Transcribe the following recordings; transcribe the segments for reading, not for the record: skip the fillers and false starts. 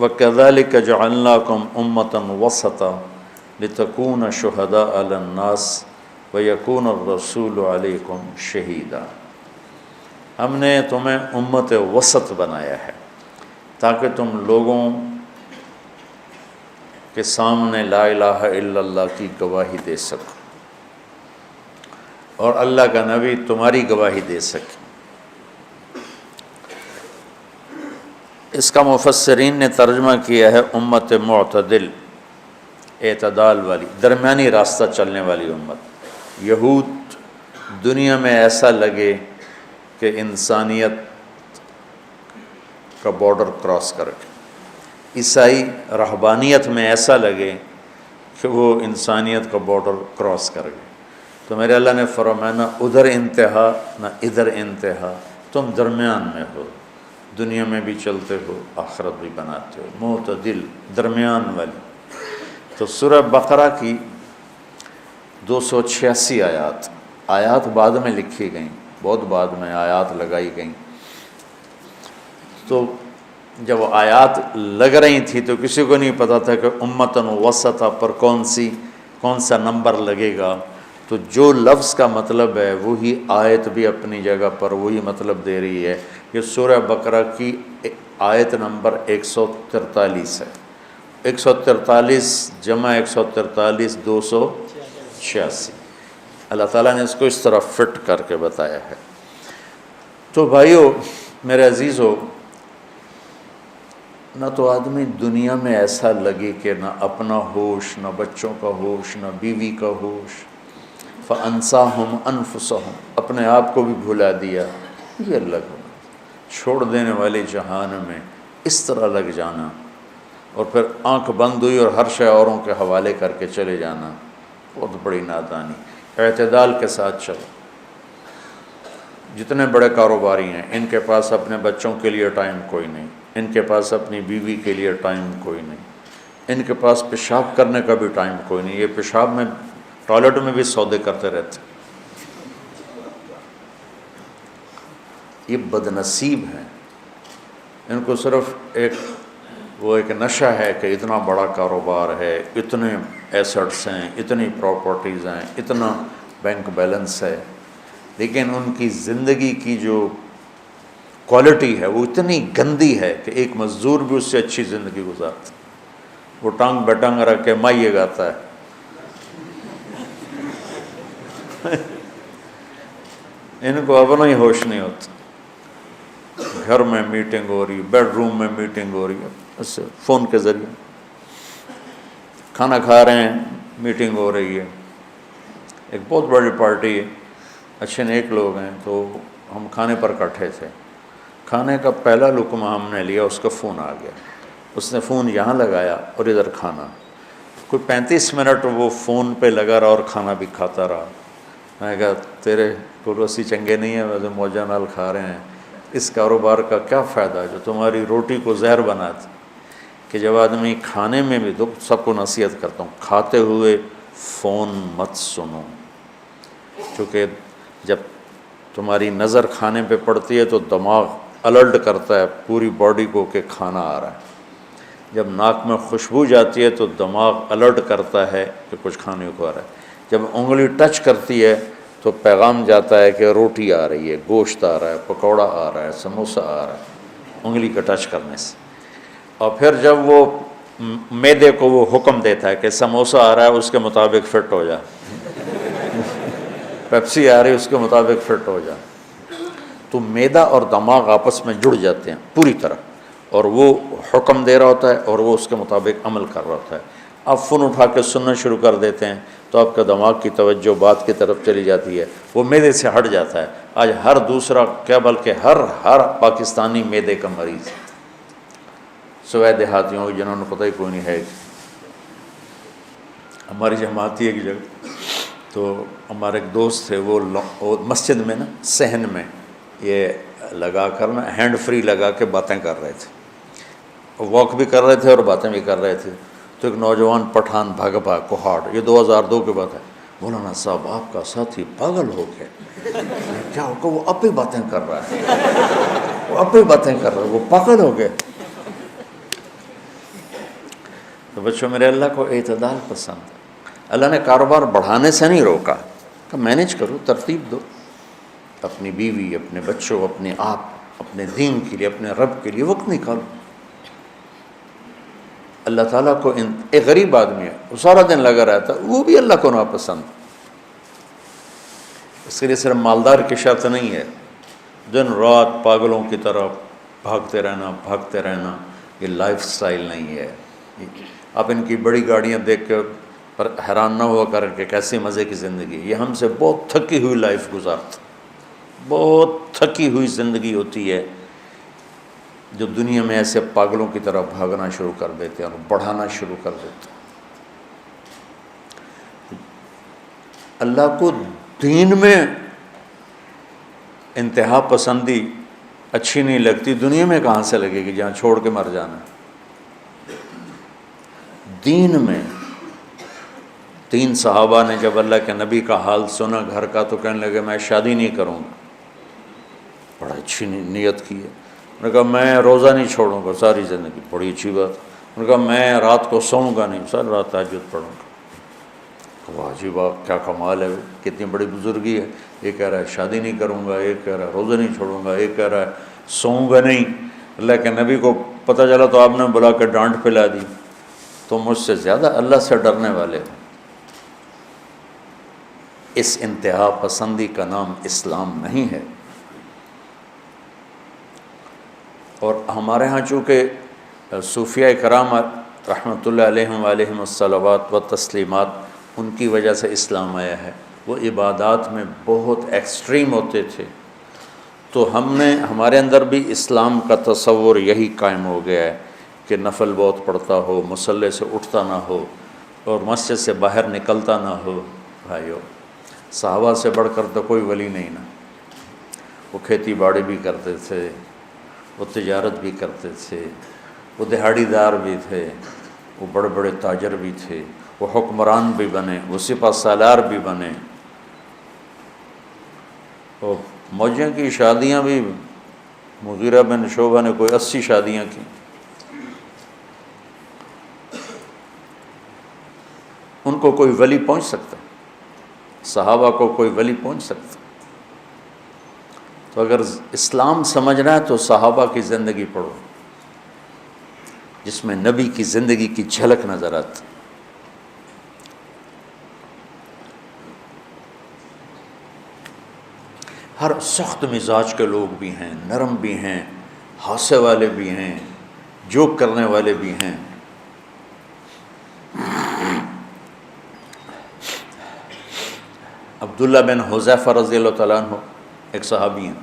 وَكَذَلِكَ جَعَلْنَاكُمْ أُمَّةً وَسَطًا لِتَكُونَ شُهَدَاءَ عَلَى النَّاسِ وَيَكُونَ الرَّسُولُ عَلَيْكُمْ شَهِيدًا۔ ہم نے تمہیں امت وسط بنایا ہے تاکہ تم لوگوں کے سامنے لا الہ الا اللہ کی گواہی دے سکو اور اللہ کا نبی تمہاری گواہی دے سکے۔ اس کا مفسرین نے ترجمہ کیا ہے امت معتدل، اعتدال والی، درمیانی راستہ چلنے والی امت۔ یہود دنیا میں ایسا لگے کہ انسانیت کا بارڈر کراس کر کے، عیسائی رہبانیت میں ایسا لگے کہ وہ انسانیت کا بارڈر کراس کر گئے۔ تو میرے اللہ نے فرمایا نہ ادھر انتہا نہ ادھر انتہا، تم درمیان میں ہو، دنیا میں بھی چلتے ہو، آخرت بھی بناتے ہو، معتدل، درمیان والی۔ تو سورہ بقرہ کی 286 آیات بعد میں لکھی گئیں، بہت بعد میں آیات لگائی گئیں۔ تو جب آیات لگ رہی تھی تو کسی کو نہیں پتہ تھا کہ امتاً وسطا پر کون سا نمبر لگے گا۔ تو جو لفظ کا مطلب ہے وہی آیت بھی اپنی جگہ پر وہی مطلب دے رہی ہے۔ یہ سورہ بقرہ کی آیت نمبر 143 ہے۔ 143 جمع 143 286۔ اللہ تعالیٰ نے اس کو اس طرح فٹ کر کے بتایا ہے۔ تو بھائیو میرے عزیزو، نہ تو آدمی دنیا میں ایسا لگے کہ نہ اپنا ہوش، نہ بچوں کا ہوش، نہ بیوی کا ہوش، فَأَنْسَاهُمْ أَنفُسَهُمْ، اپنے آپ کو بھی بھلا دیا۔ یہ اللہ کو چھوڑ دینے والے جہان میں اس طرح لگ جانا، اور پھر آنکھ بند ہوئی اور ہر شے اوروں کے حوالے کر کے چلے جانا، بہت بڑی نادانی۔ اعتدال کے ساتھ چلو۔ جتنے بڑے کاروباری ہیں ان کے پاس اپنے بچوں کے لیے ٹائم کوئی نہیں، ان کے پاس اپنی بیوی کے لیے ٹائم کوئی نہیں، ان کے پاس پیشاب کرنے کا بھی ٹائم کوئی نہیں۔ یہ پیشاب میں ٹوائلٹ میں بھی سودے کرتے رہتے۔ یہ بدنصیب ہیں، ان کو صرف ایک نشہ ہے کہ اتنا بڑا کاروبار ہے، اتنے ایسٹس ہیں، اتنی پراپرٹیز ہیں، اتنا بینک بیلنس ہے، لیکن ان کی زندگی کی جو کوالٹی ہے وہ اتنی گندی ہے کہ ایک مزدور بھی اس سے اچھی زندگی گزارتا ہے۔ وہ ٹانگ بٹانگ رکھ کے مائیے گاتا ہے۔ ان کو اپنا ہی ہوش نہیں ہوتا۔ گھر میں میٹنگ ہو رہی، بیڈ روم میں میٹنگ ہو رہی ہے، اس سے فون کے ذریعے کھانا کھا رہے ہیں، میٹنگ ہو رہی ہے۔ ایک بہت بڑی پارٹی ہے، اچھے نیک لوگ ہیں، تو ہم کھانے پر اکٹھے تھے۔ کھانے کا پہلا لقمہ ہم نے لیا، اس کا فون آ گیا، اس نے فون یہاں لگایا اور ادھر کھانا۔ کوئی 35 منٹ وہ فون پہ لگا رہا اور کھانا بھی کھاتا رہا۔ میں کہا تیرے پڑوسی چنگے نہیں ہیں، ویسے موجہ نال کھا رہے ہیں، اس کاروبار کا کیا فائدہ جو تمہاری روٹی کو زہر بناتی۔ کہ جب آدمی کھانے میں بھی، تو سب کو نصیحت کرتا ہوں کھاتے ہوئے فون مت سنو، چونکہ جب تمہاری نظر کھانے پہ پڑتی ہے تو دماغ الرٹ کرتا ہے پوری باڈی کو کہ کھانا آ رہا ہے۔ جب ناک میں خوشبو جاتی ہے تو دماغ الرٹ کرتا ہے کہ کچھ کھانے کو آ رہا ہے۔ جب انگلی ٹچ کرتی ہے تو پیغام جاتا ہے کہ روٹی آ رہی ہے، گوشت آ رہا ہے، پکوڑا آ رہا ہے، سموسہ آ رہا ہے، انگلی کا ٹچ کرنے سے۔ اور پھر جب وہ معدے کو وہ حکم دیتا ہے کہ سموسہ آ رہا ہے، اس کے مطابق فٹ ہو جا، پیپسی آ رہی ہے، اس کے مطابق فٹ ہو جا۔ تو معدہ اور دماغ آپس میں جڑ جاتے ہیں پوری طرح، اور وہ حکم دے رہا ہوتا ہے اور وہ اس کے مطابق عمل کر رہا ہوتا ہے۔ آپ فون اٹھا کے سننا شروع کر دیتے ہیں تو آپ کا دماغ کی توجہ بات کی طرف چلی جاتی ہے، وہ معدے سے ہٹ جاتا ہے۔ آج ہر دوسرا کیا بلکہ ہر پاکستانی معدے کا مریض ہے، سوائے دیہاتیوں کی جنہوں نے پتہ ہی کوئی نہیں ہے۔ ہماری جماعتی ایک جگہ، تو ہمارے ایک دوست تھے، وہ مسجد میں نا صحن میں یہ لگا کر نا ہینڈ فری لگا کے باتیں کر رہے تھے، واک بھی کر رہے تھے اور باتیں بھی کر رہے تھے۔ تو ایک نوجوان پٹھان بھاگا کوہاٹ، یہ 2002 کے بعد ہے، مولانا صاحب آپ کا ساتھی پاگل ہو گیا۔ کیا ہو گیا؟ وہ اب بھی باتیں کر رہا ہے، وہ اب بھی باتیں کر رہا ہے، وہ پاگل ہو گئے۔ تو بچوں میرے اللہ کو اعتدال پسند ہے. اللہ نے کاروبار بڑھانے سے نہیں روکا کہ مینیج کرو، ترتیب دو، اپنی بیوی، اپنے بچوں، اپنے آپ، اپنے دین کے لیے، اپنے رب کے لیے وقت نکالو. اللہ تعالیٰ کو ایک غریب آدمی ہے، وہ سارا دن لگا رہتا، وہ بھی اللہ کو ناپسند. اس کے لیے صرف مالدار کی شرط نہیں ہے دن رات پاگلوں کی طرح بھاگتے رہنا. یہ لائف سٹائل نہیں ہے. آپ ان کی بڑی گاڑیاں دیکھ کے پر حیران نہ ہوا کر کہ کیسی مزے کی زندگی. یہ ہم سے بہت تھکی ہوئی لائف گزارتے، بہت تھکی ہوئی زندگی ہوتی ہے جو دنیا میں ایسے پاگلوں کی طرح بھاگنا شروع کر دیتے ہیں اور بڑھانا شروع کر دیتے ہیں. اللہ کو دین میں انتہا پسندی اچھی نہیں لگتی، دنیا میں کہاں سے لگے گی جہاں چھوڑ کے مر جانا. دین میں 3 صحابہ نے جب اللہ کے نبی کا حال سنا گھر کا تو کہنے لگے میں شادی نہیں کروں گا. بڑا اچھی نیت کی ہے. انہوں نے کہا میں روزہ نہیں چھوڑوں گا ساری زندگی. بڑی اچھی بات. انہوں نے کہا میں رات کو سوؤں گا نہیں، ساری رات تہجد پڑھوں گا. واہ جی واہ، کیا کمال ہے، کتنی بڑی بزرگی ہے. یہ کہہ رہا ہے شادی نہیں کروں گا، ایک کہہ رہا ہے روزہ نہیں چھوڑوں گا، ایک کہہ رہا ہے سوؤں گا نہیں. اللہ کے نبی کو پتہ چلا تو آپ نے بلا کے ڈانٹ پلا دی. تو مجھ سے زیادہ اللہ سے ڈرنے والے. اس انتہا پسندی کا نام اسلام نہیں ہے. اور ہمارے ہاں چونکہ صوفیاء کرام رحمۃ اللہ علیہم وعلیہم الصلوات و تسلیمات، ان کی وجہ سے اسلام آیا ہے. وہ عبادات میں بہت ایکسٹریم ہوتے تھے، تو ہمارے اندر بھی اسلام کا تصور یہی قائم ہو گیا ہے کہ نفل بہت پڑھتا ہو، مصلی سے اٹھتا نہ ہو اور مسجد سے باہر نکلتا نہ ہو. بھائیو، صحابہ سے بڑھ کر تو کوئی ولی نہیں نا. وہ کھیتی باڑی بھی کرتے تھے، وہ تجارت بھی کرتے تھے، وہ دہاڑی دار بھی تھے، وہ بڑے بڑے تاجر بھی تھے، وہ حکمران بھی بنے، وہ سپہ سالار بھی بنے. اور موجیوں کی شادیاں بھی، مغیرہ بن شعبہ نے کوئی 80 شادیاں کی. ان کو کوئی ولی پہنچ سکتا؟ صحابہ کو کوئی ولی پہنچ سکتا؟ تو اگر اسلام سمجھنا ہے تو صحابہ کی زندگی پڑھو جس میں نبی کی زندگی کی جھلک نظر آتی. ہر سخت مزاج کے لوگ بھی ہیں، نرم بھی ہیں، ہاسے والے بھی ہیں، جوک کرنے والے بھی ہیں. عبداللہ بن حذیفہ رضی اللہ تعالیٰ عنہ ایک صحابی ہیں.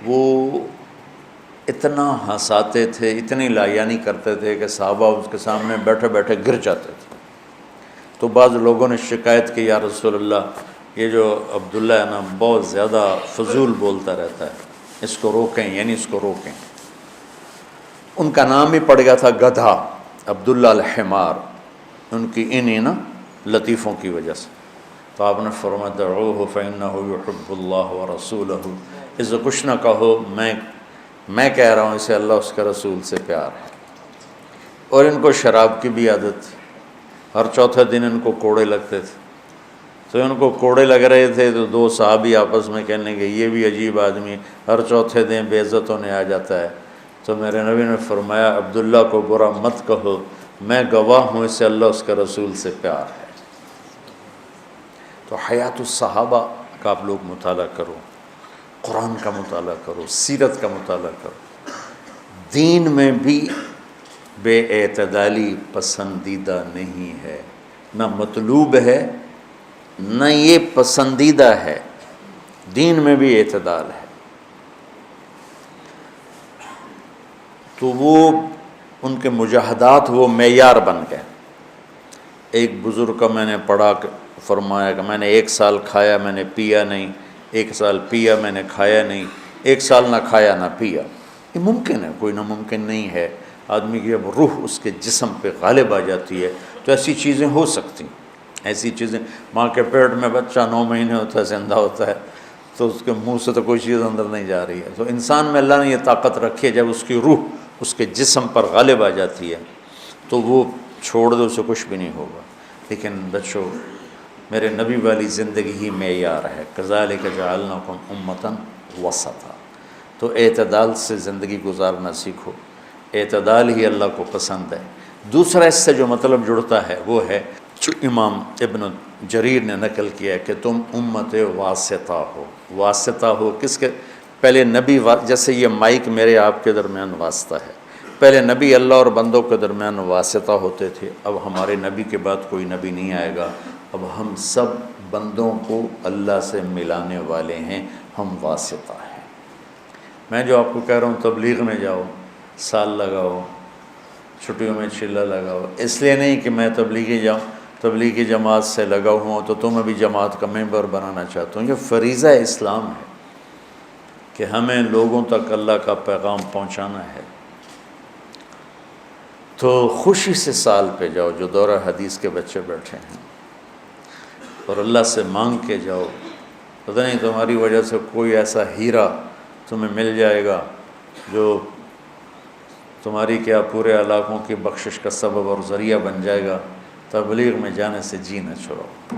وہ اتنا ہنساتے تھے، اتنی لایانی کرتے تھے کہ صحابہ اس کے سامنے بیٹھے بیٹھے گر جاتے تھے. تو بعض لوگوں نے شکایت کی، یا رسول اللہ یہ جو عبداللہ ہے نا بہت زیادہ فضول بولتا رہتا ہے، اس کو روکیں، یعنی اس کو روکیں. ان کا نام ہی پڑ گیا تھا گدھا، عبداللہ الحمار، ان کی انہی نا لطیفوں کی وجہ سے. تو آپ نے فرمایا دعوہ فإنہ یحب اللہ ورسولہ، اسے کچھ نہ کہو، میں کہہ رہا ہوں اسے اللہ اس کے رسول سے پیار ہے. اور ان کو شراب کی بھی عادت تھی. ہر چوتھے دن ان کو کوڑے لگتے تھے. تو ان کو کوڑے لگ رہے تھے تو 2 صحابی آپس میں کہنے لگے یہ بھی عجیب آدمی ہر چوتھے دن بے عزت ہونے آ جاتا ہے. تو میرے نبی نے فرمایا عبداللہ کو برا مت کہو، میں گواہ ہوں اسے اللہ اس کے رسول سے پیار ہے. تو حیات الصحابہ کا آپ لوگ مطالعہ کرو، قرآن کا مطالعہ کرو، سیرت کا مطالعہ کرو. دین میں بھی بے اعتدالی پسندیدہ نہیں ہے، نہ مطلوب ہے نہ یہ پسندیدہ ہے. دین میں بھی اعتدال ہے. تو وہ ان کے مجاہدات وہ معیار بن گئے. ایک بزرگ کا میں نے پڑھا کہ فرمایا کہ میں نے 1 سال کھایا میں نے پیا نہیں، 1 سال پیا میں نے کھایا نہیں، 1 سال نہ کھایا نہ پیا. یہ ممکن ہے، کوئی ناممکن نہیں ہے. آدمی کی جب روح اس کے جسم پہ غالب آ جاتی ہے تو ایسی چیزیں ہو سکتی. ایسی چیزیں، ماں کے پیٹ میں بچہ 9 مہینے ہوتا ہے، زندہ ہوتا ہے، تو اس کے منہ سے تو کوئی چیز اندر نہیں جا رہی ہے. تو انسان میں اللہ نے یہ طاقت رکھی ہے، جب اس کی روح اس کے جسم پر غالب آ جاتی ہے تو تو وہ چھوڑ دو، اسے کچھ بھی نہیں ہوگا۔ لیکن بچوں، میرے نبی والی زندگی ہی معیار ہے، کذالک جعلناکم امۃ وسطا۔ تو اعتدال سے زندگی گزارنا سیکھو، اعتدال ہی اللہ کو پسند ہے۔ دوسرا اس سے جو مطلب جڑتا ہے وہ ہے جو امام ابن جریر نے نقل کیا ہے کہ تم امت واسطہ ہو۔ واسطہ ہو کس کے؟ پہلے نبی، جیسے یہ مائک میرے آپ کے درمیان واسطہ ہے، پہلے نبی اللہ اور بندوں کے درمیان واسطہ ہوتے تھے، اب ہمارے نبی کے بعد کوئی نبی نہیں آئے گا، اب ہم سب بندوں کو اللہ سے ملانے والے ہیں، ہم واسطہ ہیں۔ میں جو آپ کو کہہ رہا ہوں تبلیغ میں جاؤ، سال لگاؤ، چھٹیوں میں چلہ لگاؤ، اس لیے نہیں کہ میں تبلیغی جماعت سے لگا ہوں تو تمہیں بھی جماعت کا ممبر بنانا چاہتا ہوں۔ یہ فریضہ اسلام ہے کہ ہمیں لوگوں تک اللہ کا پیغام پہنچانا ہے۔ تو خوشی سے سال پہ جاؤ، جو دورہ حدیث کے بچے بیٹھے ہیں، اور اللہ سے مانگ کے جاؤ، پتہ نہیں تمہاری وجہ سے کوئی ایسا ہیرا تمہیں مل جائے گا جو تمہاری کیا پورے علاقوں کی بخشش کا سبب اور ذریعہ بن جائے گا۔ تبلیغ میں جانے سے جی نہ چھوڑو۔